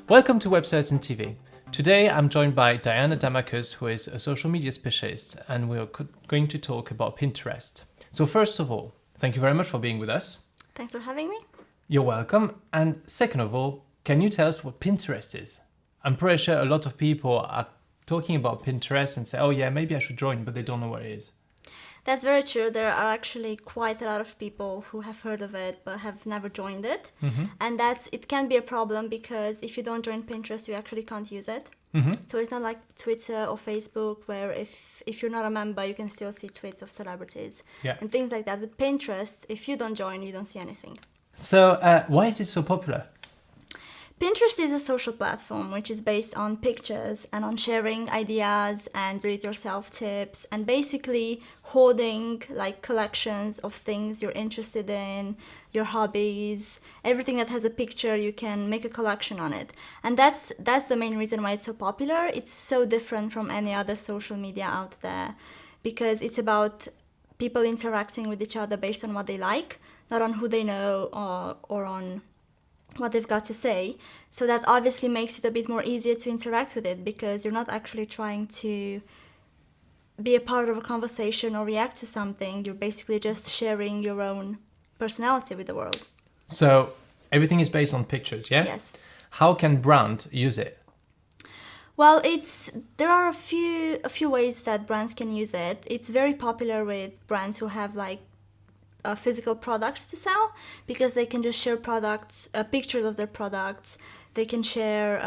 Welcome to Websites and TV. Today I'm joined by Diana Damakus, who is a social media specialist, and we're going to talk about Pinterest. So first of all, thank you very much for being with us. Thanks for having me. You're welcome. And second of all, can you tell us what Pinterest is? I'm pretty sure a lot of people are talking about Pinterest and say, oh yeah, maybe I should join, but they don't know what it is. That's very true. There are actually quite a lot of people who have heard of it but have never joined it. And it can be a problem because if you don't join Pinterest, you actually can't use it. So it's not like Twitter or Facebook where if you're not a member, you can still see tweets of celebrities and things like that. With Pinterest, if you don't join, you don't see anything. So why is it so popular? Pinterest is a social platform which is based on pictures and on sharing ideas and do-it-yourself tips and basically hoarding like collections of things you're interested in, your hobbies, everything that has a picture, you can make a collection on it. And that's the main reason why it's so popular. It's so different from any other social media out there because it's about people interacting with each other based on what they like, not on who they know or on what they've got to say. So that obviously makes it a bit more easier to interact with it because you're not actually trying to be a part of a conversation or react to something. You're basically just sharing your own personality with the world. So everything is based on pictures, yeah? Yes. How can brands use it? Well, there are a few ways that brands can use it. It's very popular with brands who have like physical products to sell because they can just share pictures of their products. They can share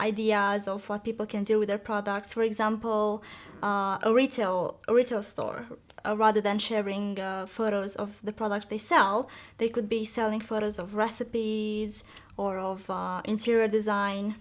ideas of what people can do with their products. For example, a retail store, rather than sharing photos of the products they sell, they could be selling photos of recipes or of interior design.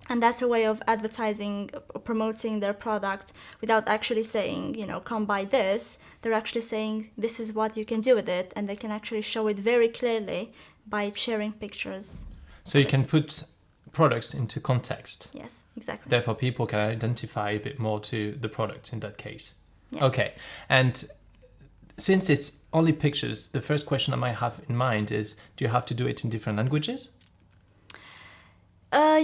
And that's a way of advertising, promoting their product without actually saying, come buy this. They're actually saying this is what you can do with it. And they can actually show it very clearly by sharing pictures. So you can put products into context. Yes, exactly. Therefore, people can identify a bit more to the product in that case. Yeah. Okay. And since it's only pictures, the first question I might have in mind is, do you have to do it in different languages?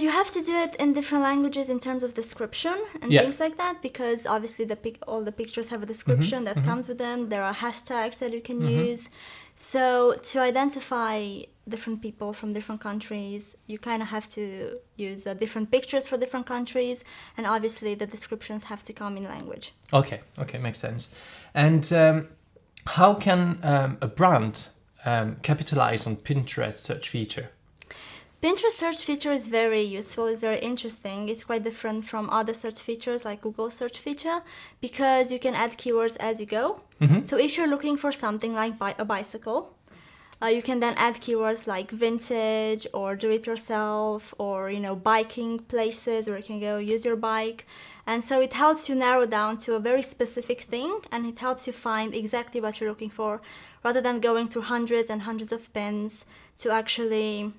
You have to do it in different languages in terms of description and things like that because obviously all the pictures have a description that comes with them. There are hashtags that you can use. So to identify different people from different countries, you kind of have to use different pictures for different countries, and obviously the descriptions have to come in language. Okay, makes sense. And how can a brand capitalize on Pinterest search feature? Pinterest search feature is very useful, it's very interesting. It's quite different from other search features like Google search feature because you can add keywords as you go. So if you're looking for something like a bicycle, you can then add keywords like vintage or do-it-yourself or, biking places where you can go use your bike. And so it helps you narrow down to a very specific thing and it helps you find exactly what you're looking for rather than going through hundreds and hundreds of pins to actually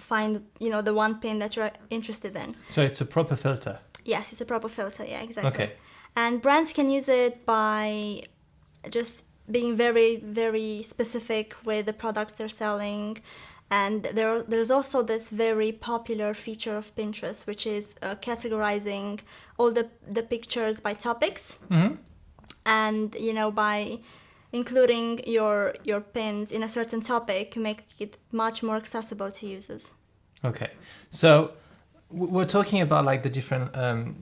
find the one pin that you're interested in. So it's a proper filter. Yes, it's a proper filter. Yeah, exactly. Okay. And brands can use it by just being very, very specific with the products they're selling. And there's also this very popular feature of Pinterest, which is categorizing all the pictures by topics. And by including your pins in a certain topic, you make it much more accessible to users. Okay. So we're talking about like the different,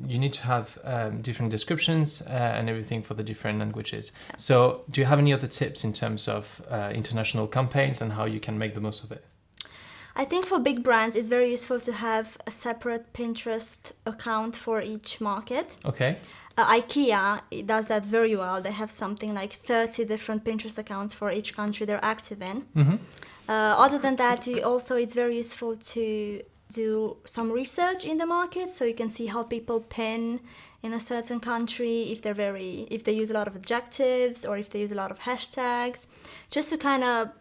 you need to have different descriptions and everything for the different languages. Yeah. So do you have any other tips in terms of international campaigns and how you can make the most of it? I think for big brands, it's very useful to have a separate Pinterest account for each market. Okay. IKEA does that very well. They have something like 30 different Pinterest accounts for each country they're active in. Other than that, it's very useful to do some research in the market so you can see how people pin in a certain country, if they use a lot of adjectives or if they use a lot of hashtags, just to kind of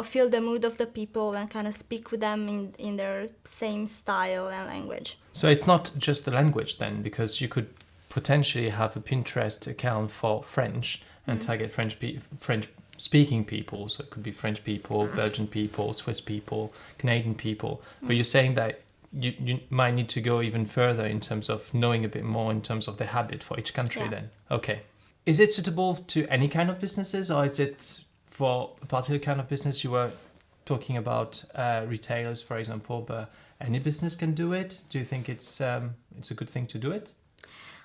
feel the mood of the people and kind of speak with them in their same style and language. So it's not just the language then, because you could potentially have a Pinterest account for French and target French speaking people. So it could be French people, Belgian people, Swiss people, Canadian people. But you're saying that you might need to go even further in terms of knowing a bit more in terms of the habit for each country then. Okay. Is it suitable to any kind of businesses, or is it for a particular kind of business? You were talking about retailers, for example, but any business can do it. Do you think it's a good thing to do it?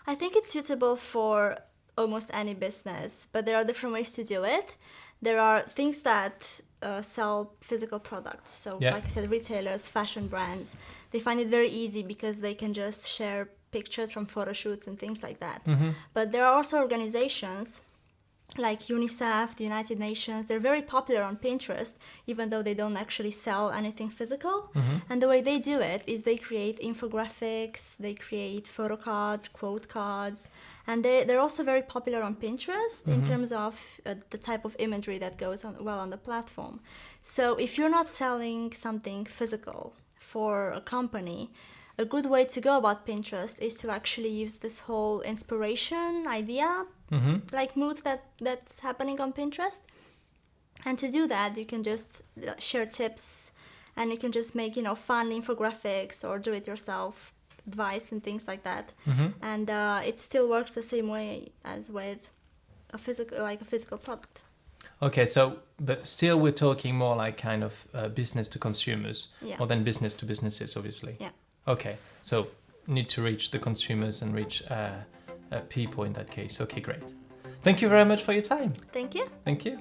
I think it's suitable for almost any business, but there are different ways to do it. There are things that sell physical products. So like I said, retailers, fashion brands, they find it very easy because they can just share pictures from photo shoots and things like that. But there are also organizations like UNICEF, the United Nations. They're very popular on Pinterest, even though they don't actually sell anything physical. And the way they do it is they create infographics, they create photo cards, quote cards, and they're also very popular on Pinterest in terms of the type of imagery that goes on the platform. So if you're not selling something physical for a company, a good way to go about Pinterest is to actually use this whole inspiration idea, like mood that's happening on Pinterest. And to do that, you can just share tips, and you can just make, fun infographics or do-it-yourself advice and things like that. And it still works the same way as with a physical product. Okay, but still we're talking more like kind of business to consumers, more than business to businesses, obviously. Yeah. Okay, so need to reach the consumers and reach people in that case. Okay, great. Thank you very much for your time. Thank you. Thank you.